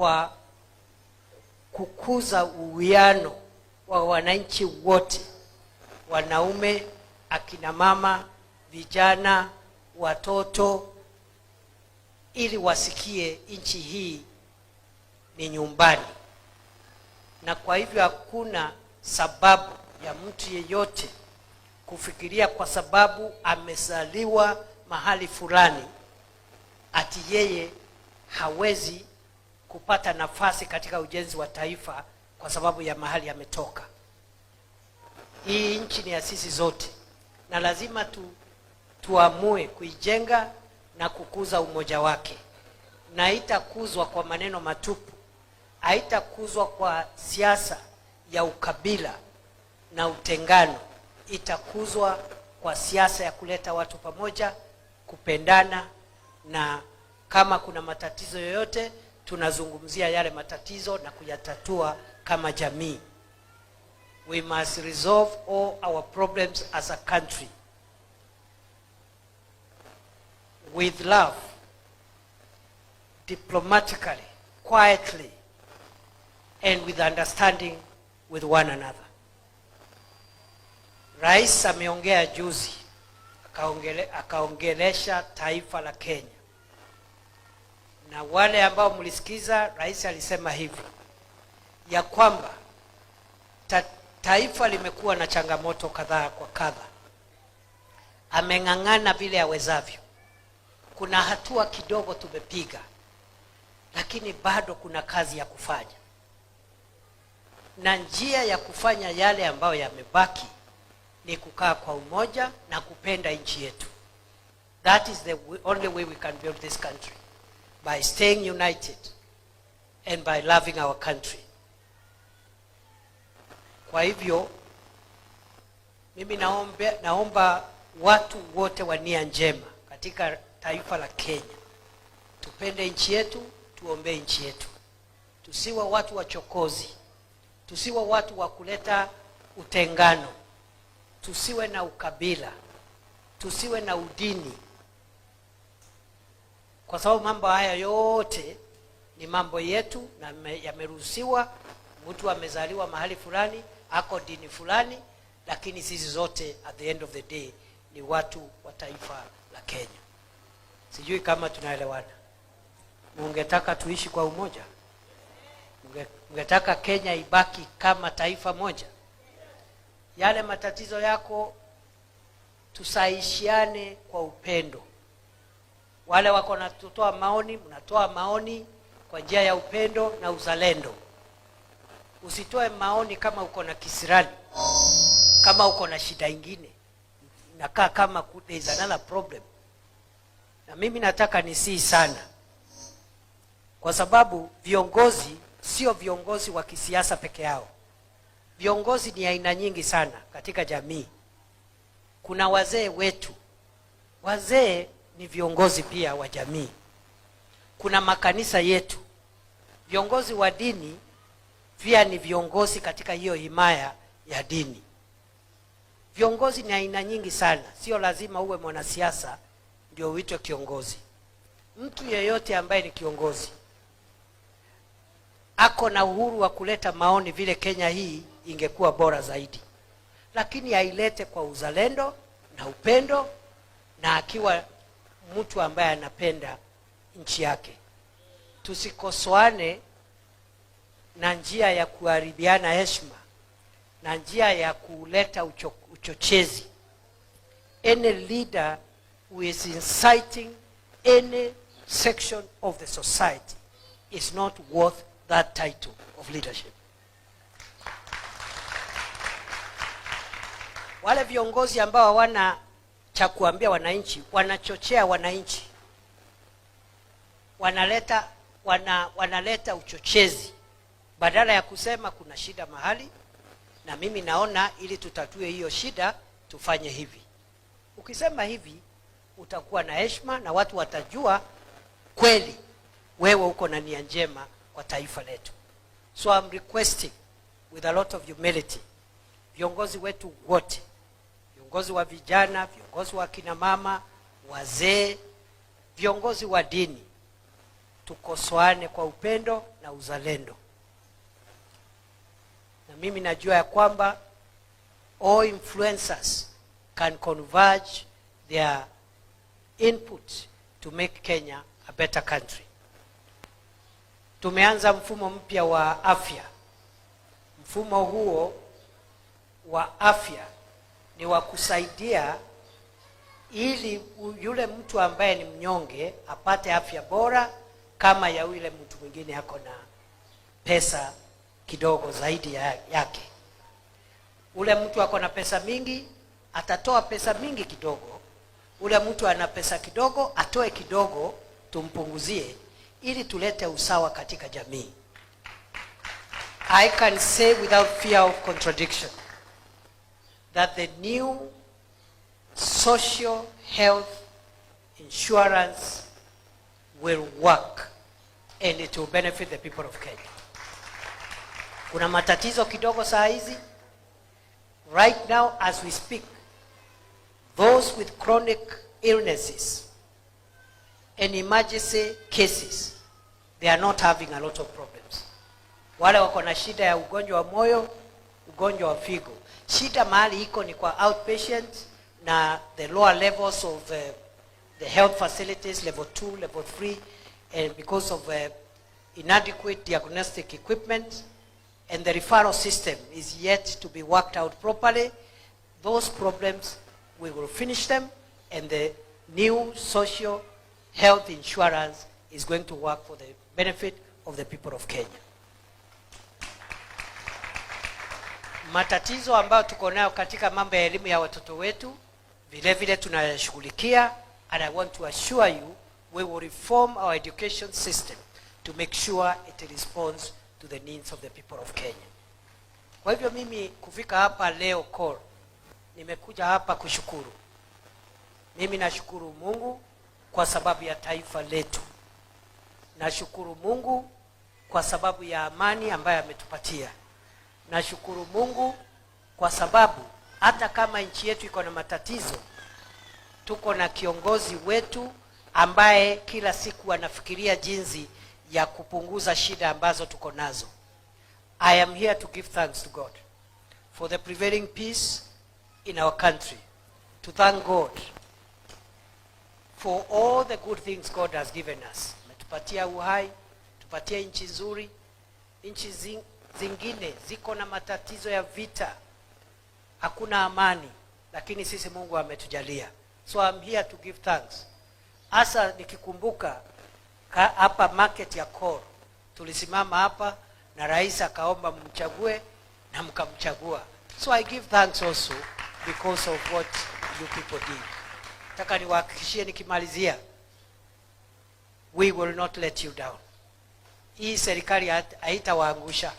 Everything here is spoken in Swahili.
kwa kukuza uwiano wa wananchi wote, wanaume, akina mama, vijana, watoto, ili wasikie nchi hii ni nyumbani. Na kwa hivyo hakuna sababu ya mtu yeyote kufikiria kwa sababu amezaliwa mahali fulani ati yeye hawezi kupata nafasi katika ujenzi wa taifa kwa sababu ya mahali ametoka. Hii nchi ni ya sisi zote, na lazima tuamue kuijenga na kukuza umoja wake. Na haitakuzwa kwa maneno matupu, haitakuzwa kwa siasa ya ukabila na utengano. Itakuzwa kwa siasa ya kuleta watu pamoja, kupendana, na kama kuna matatizo yoyote tunazungumzia yale matatizo na kuyatatua kama jamii. We must resolve all our problems as a country with love, diplomatically, quietly, and with understanding with one another. Rais ameongea juzi, akaongelesha taifa la Kenya. Na wale ambao mlisikiza, rais alisema hivi ya kwamba taifa limekuwa na changamoto kadhaa kwa kadha. Ameng'ang'ana vile awezavyo. Kuna hatua kidogo tumepiga, lakini bado kuna kazi ya kufanya. Na njia ya kufanya yale ambayo yamebaki ni kukaa kwa umoja na kupenda nchi yetu. That is the only way we can build this country, by staying united and by loving our country. Kwa hivyo mimi naomba watu wote wa nia njema katika taifa la Kenya tupende nchi yetu, tuombee nchi yetu. Tusiwe watu wachokozi, tusiwe watu wa kuleta utengano, tusiwe na ukabila, tusiwe na udini, kwa sababu mambo haya yote ni mambo yetu na yameruhusiwa. Mtu amezaliwa mahali fulani, ako dini fulani, lakini sisi zote at the end of the day ni watu wa taifa la Kenya. Sijui kama tunaelewana. Mungetaka tuishi kwa umoja? Mungetaka Kenya ibaki kama taifa moja? Yale matatizo yako tusaishiane kwa upendo. Wale wako na kutoa maoni, mnatoa maoni kwa njia ya upendo na uzalendo. Usitoe maoni kama uko na kisirani, kama uko na shida ingine, nakaa kama there is another problem. Na mimi nataka nisii sana, kwa sababu viongozi sio viongozi wa kisiasa peke yao. Viongozi ni aina nyingi sana katika jamii. Kuna wazee wetu. Wazee ni viongozi pia wa jamii. Kuna makanisa yetu. Viongozi wa dini pia ni viongozi katika hiyo himaya ya dini. Viongozi ni aina nyingi sana. Sio lazima uwe mwanasiasa ndio uitwe kiongozi. Mtu yeyote ambaye ni kiongozi ako na uhuru wa kuleta maoni vile Kenya hii ingekuwa bora zaidi, lakini ailete kwa uzalendo na upendo, na akiwa mtu ambaye anapenda nchi yake. Tusikosoane na njia ya kuharibiana heshima na njia ya kuleta uchochezi. Any leader who is inciting any section of the society is not worth that title of leadership. Wale viongozi ambao hawana cha kuambia wananchi, wanachochea wananchi, wanaleta uchochezi badala ya kusema kuna shida mahali na mimi naona ili tutatue hiyo shida tufanye hivi. Ukisema hivi utakuwa na heshima na watu watajua kweli wewe uko na nia njema kwa taifa letu. So I'm requesting with a lot of humility, viongozi wetu wote, viongozi wa vijana, viongozi wa kina mama, wazee, viongozi wa dini, tukosoane kwa upendo na uzalendo. Na mimi najua ya kwamba all influencers can converge their input to make Kenya a better country. Tumeanza mfumo mpya wa afya. Mfumo huo wa afya ni wa kusaidia ili yule mtu ambaye ni mnyonge apate afya bora kama ya yule mtu mwingine yako na pesa kidogo zaidi yake. Ule mtu ako na pesa mingi atatoa pesa mingi kidogo. Ule mtu ana pesa kidogo atoe kidogo, tumpunguzie ili tulete usawa katika jamii. I can say without fear of contradiction that the new social health insurance will work and it will benefit the people of Kenya. Kuna matatizo kidogo saa hizi. Right now as we speak, those with chronic illnesses and emergency cases, they are not having a lot of problems. Wale wako na shida ya ugonjwa wa moyo, ugonjwa wa figo, shida mahali iko ni kwa outpatient na the lower levels of the health facilities, level 2, level 3, and because of inadequate diagnostic equipment, and the referral system is yet to be worked out properly. Those problems, we will finish them, and the new social health insurance is going to work for the benefit of the people of Kenya. Matatizo ambayo tuko nayo katika mambo ya elimu ya watoto wetu vile vile tunayashughulikia, and I want to assure you we will reform our education system to make sure it responds to the needs of the people of Kenya. Kwa hivyo mimi kufika hapa leo call, nimekuja hapa kushukuru. Mimi nashukuru Mungu kwa sababu ya taifa letu. Nashukuru Mungu kwa sababu ya amani ambayo ametupatia. Nashukuru Mungu kwa sababu hata kama nchi yetu iko na matatizo, tuko na kiongozi wetu ambaye kila siku anafikiria jinsi ya kupunguza shida ambazo tuko nazo. I am here to give thanks to God for the prevailing peace in our country, to thank God for all the good things God has given us. Tupatia uhai, tupatia nchi nzuri. Nchi zingine ziko na matatizo ya vita, hakuna amani, lakini sisi Mungu ametujalia. So I'm here to give thanks. Asa nikikumbuka hapa market ya Koro, tulisimama hapa na rais akaomba mchague na mkamchagua. So I give thanks also because of what you people did. Nataka niwahakikishie nikimalizia, we will not let you down. Hii serikali haitawaangusha.